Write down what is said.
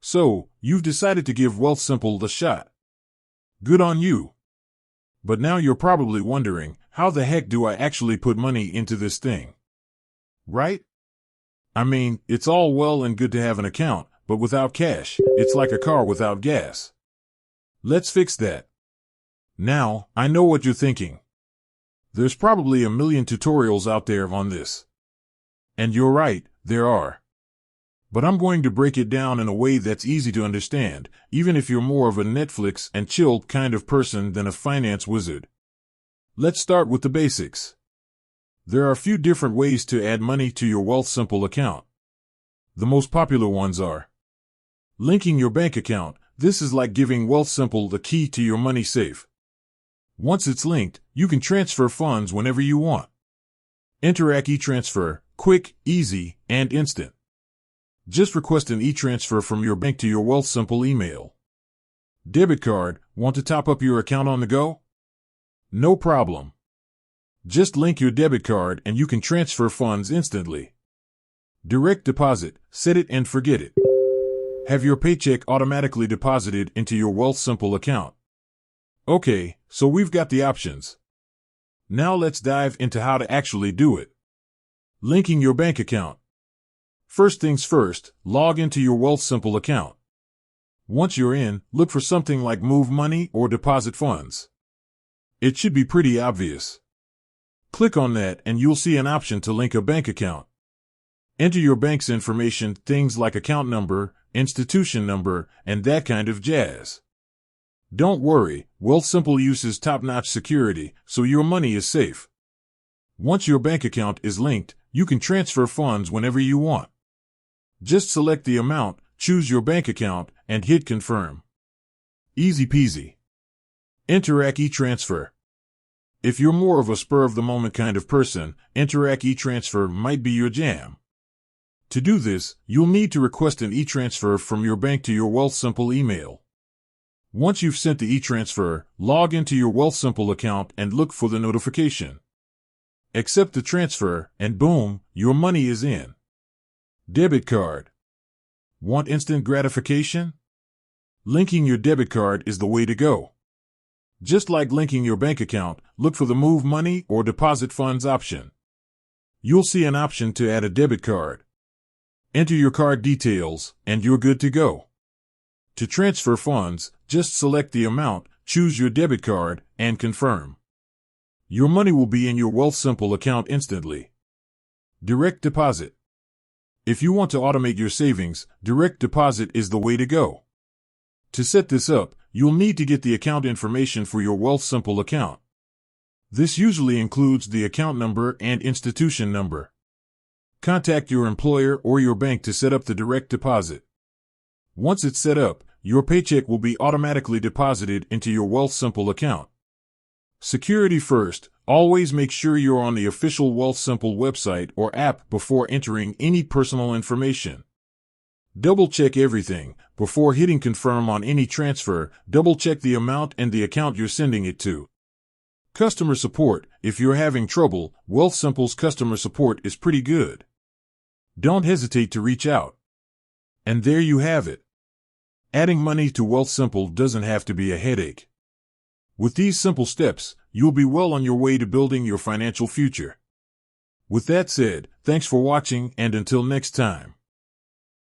So, you've decided to give Wealthsimple a shot. Good on you. But now you're probably wondering, how the heck do I actually put money into this thing? Right? I mean, it's all well and good to have an account, but without cash, it's like a car without gas. Let's fix that. Now, I know what you're thinking. There's probably a million tutorials out there on this. And you're right, there are. But I'm going to break it down in a way that's easy to understand, even if you're more of a Netflix and chill kind of person than a finance wizard. Let's start with the basics. There are a few different ways to add money to your Wealthsimple account. The most popular ones are linking your bank account. This is like giving Wealthsimple the key to your money safe. Once it's linked, you can transfer funds whenever you want. Interac e-transfer, quick, easy, and instant. Just request an e-transfer from your bank to your Wealthsimple email. Debit card, want to top up your account on the go? No problem. Just link your debit card and you can transfer funds instantly. Direct deposit, set it and forget it. Have your paycheck automatically deposited into your Wealthsimple account. Okay, so we've got the options. Now let's dive into how to actually do it. Linking your bank account. First things first, log into your Wealthsimple account. Once you're in, look for something like Move Money or Deposit Funds. It should be pretty obvious. Click on that and you'll see an option to link a bank account. Enter your bank's information, things like account number, institution number, and that kind of jazz. Don't worry, Wealthsimple uses top-notch security, so your money is safe. Once your bank account is linked, you can transfer funds whenever you want. Just select the amount, choose your bank account, and hit confirm. Easy peasy. Interac e-transfer. If you're more of a spur-of-the-moment kind of person, Interac e-transfer might be your jam. To do this, you'll need to request an e-transfer from your bank to your Wealthsimple email. Once you've sent the e-transfer, log into your Wealthsimple account and look for the notification. Accept the transfer, and boom, your money is in. Debit card. Want instant gratification? Linking your debit card is the way to go. Just like linking your bank account, look for the Move Money or Deposit Funds option. You'll see an option to add a debit card. Enter your card details, and you're good to go. To transfer funds, just select the amount, choose your debit card, and confirm. Your money will be in your Wealthsimple account instantly. Direct deposit. If you want to automate your savings, direct deposit is the way to go. To set this up, you'll need to get the account information for your Wealthsimple account. This usually includes the account number and institution number. Contact your employer or your bank to set up the direct deposit. Once it's set up, your paycheck will be automatically deposited into your Wealthsimple account. Security first, always make sure you're on the official Wealthsimple website or app before entering any personal information. Double-check everything. Before hitting confirm on any transfer, double-check the amount and the account you're sending it to. Customer support. If you're having trouble, Wealthsimple's customer support is pretty good. Don't hesitate to reach out. And there you have it. Adding money to Wealthsimple doesn't have to be a headache. With these simple steps, you'll be well on your way to building your financial future. With that said, thanks for watching and until next time.